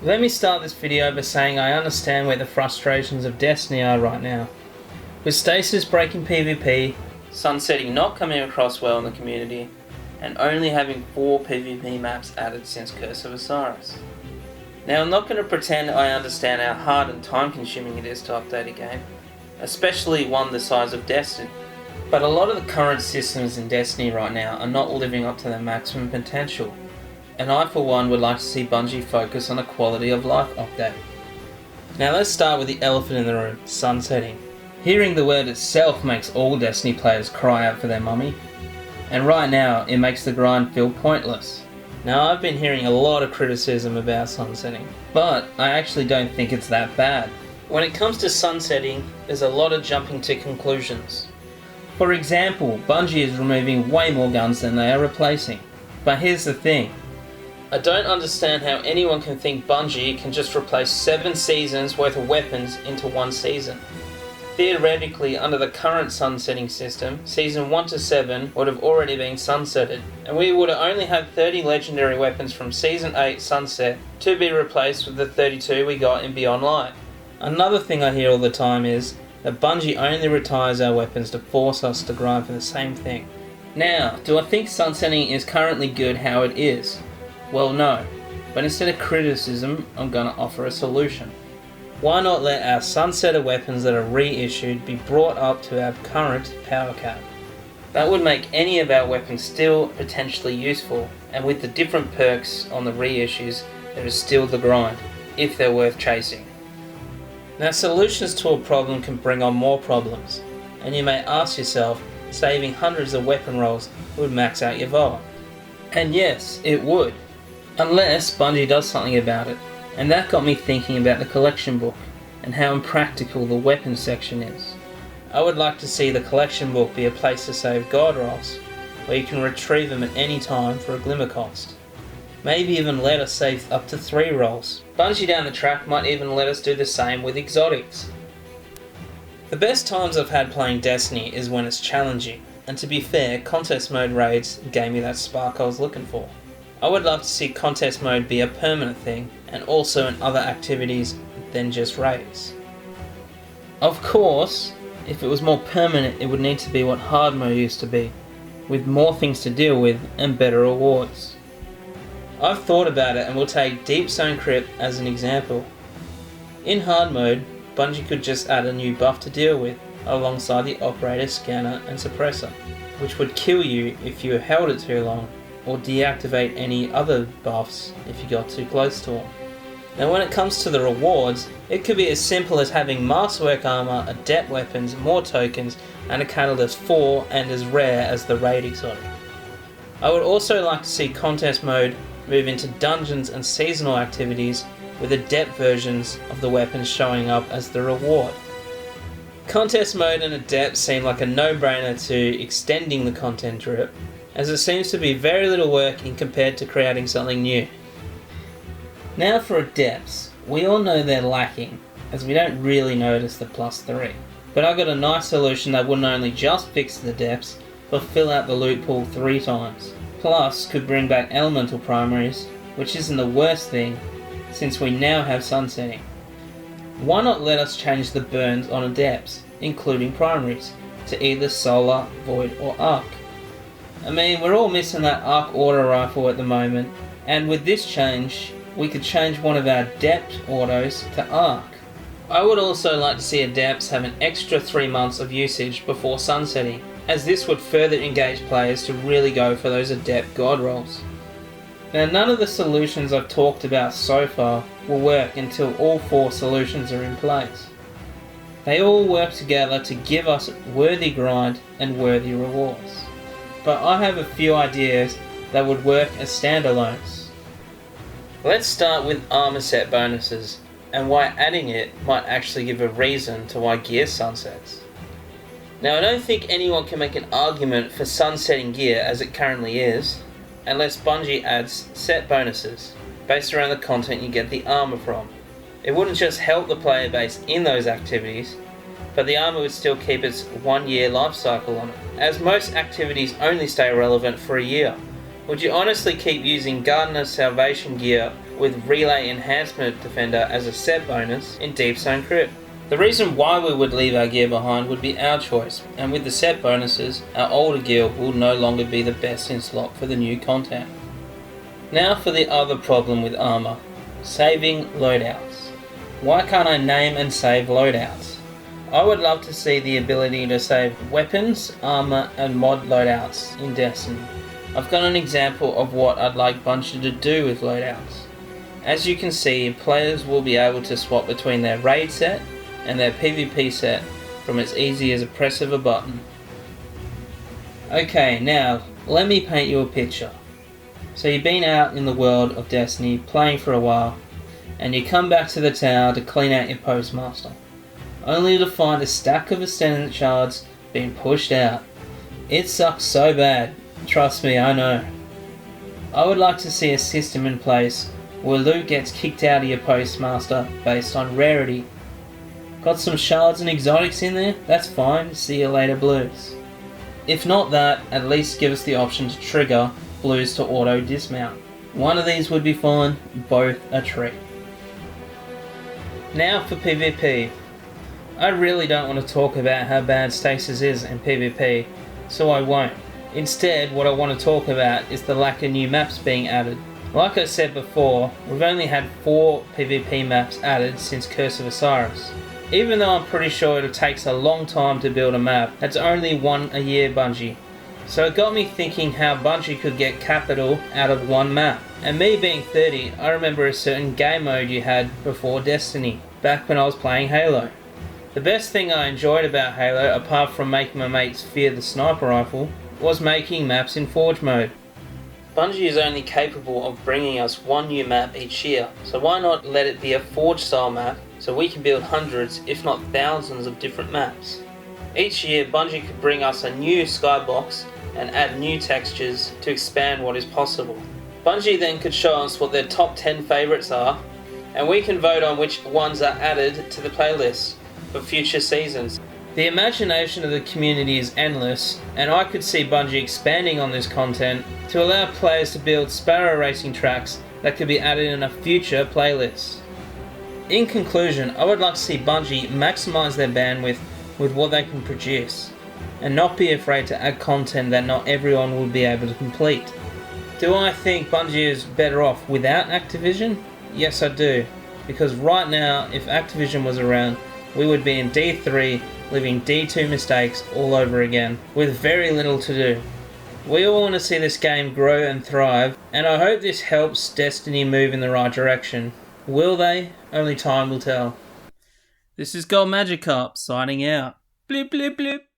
Let me start this video by saying I understand where the frustrations of Destiny are right now. With stasis breaking PvP, sunsetting not coming across well in the community, and only having 4 PvP maps added since Curse of Osiris. Now, I'm not going to pretend I understand how hard and time consuming it is to update a game, especially one the size of Destiny. But a lot of the current systems in Destiny right now are not living up to their maximum potential, and I for one would like to see Bungie focus on a quality of life update. Now let's start with the elephant in the room, sunsetting. Hearing the word itself makes all Destiny players cry out for their mummy, and right now it makes the grind feel pointless. Now, I've been hearing a lot of criticism about sunsetting, but I actually don't think it's that bad. When it comes to sunsetting, there's a lot of jumping to conclusions. For example, Bungie is removing way more guns than they are replacing. But here's the thing. I don't understand how anyone can think Bungie can just replace 7 seasons worth of weapons into one season. Theoretically, under the current sunsetting system, Season 1 to 7 would have already been sunsetted, and we would only have 30 legendary weapons from Season 8 sunset to be replaced with the 32 we got in Beyond Light. Another thing I hear all the time is that Bungie only retires our weapons to force us to grind for the same thing. Now, do I think sunsetting is currently good how it is? Well, no, but instead of criticism, I'm gonna offer a solution. Why not let our sunsetted weapons that are reissued be brought up to our current power cap? That would make any of our weapons still potentially useful, and with the different perks on the reissues, there is still the grind, if they're worth chasing. Now, solutions to a problem can bring on more problems, and you may ask yourself, saving hundreds of weapon rolls would max out your VOD. And yes, it would. Unless Bungie does something about it, and that got me thinking about the collection book, and how impractical the weapons section is. I would like to see the collection book be a place to save god rolls, where you can retrieve them at any time for a glimmer cost. Maybe even let us save up to 3 rolls. Bungie down the track might even let us do the same with exotics. The best times I've had playing Destiny is when it's challenging, and to be fair, contest mode raids gave me that spark I was looking for. I would love to see contest mode be a permanent thing, and also in other activities than just raids. Of course, if it was more permanent, it would need to be what hard mode used to be, with more things to deal with and better rewards. I've thought about it, and we'll take Deep Zone Crypt as an example. In hard mode, Bungie could just add a new buff to deal with, alongside the operator, scanner and suppressor, which would kill you if you held it too long, or deactivate any other buffs if you got too close to them. Now, when it comes to the rewards, it could be as simple as having masterwork armor, adept weapons, more tokens, and a catalyst 4 and as rare as the raid exotic. I would also like to see contest mode move into dungeons and seasonal activities with adept versions of the weapons showing up as the reward. Contest mode and adept seem like a no-brainer to extending the content drip, as it seems to be very little work in compared to creating something new. Now for adepts, we all know they're lacking, as we don't really notice the +3. But I got a nice solution that wouldn't only just fix the depths, but fill out the loot pool 3 times. Plus, could bring back elemental primaries, which isn't the worst thing, since we now have sunsetting. Why not let us change the burns on adepts, including primaries, to either solar, void or arc? I mean, we're all missing that arc auto rifle at the moment, and with this change, we could change one of our adept autos to arc. I would also like to see adepts have an extra 3 months of usage before sunsetting, as this would further engage players to really go for those adept god rolls. Now, none of the solutions I've talked about so far will work until all 4 solutions are in place. They all work together to give us worthy grind and worthy rewards. But I have a few ideas that would work as standalones. Let's start with armor set bonuses, and why adding it might actually give a reason to why gear sunsets. Now, I don't think anyone can make an argument for sunsetting gear as it currently is, unless Bungie adds set bonuses, based around the content you get the armor from. It wouldn't just help the player base in those activities, but the armor would still keep its 1-year life cycle on it, as most activities only stay relevant for a year. Would you honestly keep using Gardener's Salvation gear with Relay Enhancement Defender as a set bonus in Deep Zone Crypt. The reason why we would leave our gear behind would be our choice, and with the set bonuses, our older gear will no longer be the best in slot for the new content. Now for the other problem with armor, saving loadouts. Why can't I name and save loadouts? I would love to see the ability to save weapons, armor and mod loadouts in Destiny. I've got an example of what I'd like Bungie to do with loadouts. As you can see, players will be able to swap between their raid set and their PvP set from as easy as a press of a button. Okay, now let me paint you a picture. So you've been out in the world of Destiny playing for a while, and you come back to the tower to clean out your postmaster, only to find a stack of Ascendant shards being pushed out. It sucks so bad, trust me, I know. I would like to see a system in place where loot gets kicked out of your postmaster based on rarity. Got some shards and exotics in there? That's fine, see you later blues. If not that, at least give us the option to trigger blues to auto dismount. One of these would be fine, both a treat. Now for PvP. I really don't want to talk about how bad stasis is in PvP, so I won't. Instead, what I want to talk about is the lack of new maps being added. Like I said before, we've only had 4 PvP maps added since Curse of Osiris. Even though I'm pretty sure it takes a long time to build a map, that's only one a year, Bungie. So it got me thinking how Bungie could get capital out of one map. And me being 30, I remember a certain game mode you had before Destiny, back when I was playing Halo. The best thing I enjoyed about Halo, apart from making my mates fear the sniper rifle, was making maps in Forge mode. Bungie is only capable of bringing us one new map each year, so why not let it be a Forge style map so we can build hundreds if not thousands of different maps. Each year Bungie could bring us a new skybox and add new textures to expand what is possible. Bungie then could show us what their top 10 favourites are, and we can vote on which ones are added to the playlist for future seasons. The imagination of the community is endless, and I could see Bungie expanding on this content to allow players to build sparrow racing tracks that could be added in a future playlist. In conclusion, I would like to see Bungie maximise their bandwidth with what they can produce, and not be afraid to add content that not everyone will be able to complete. Do I think Bungie is better off without Activision? Yes I do, because right now if Activision was around, we would be in D3 living D2 mistakes all over again, with very little to do. We all want to see this game grow and thrive, and I hope this helps Destiny move in the right direction. Will they? Only time will tell. This is Gold Magikarp signing out. Blip blip blip.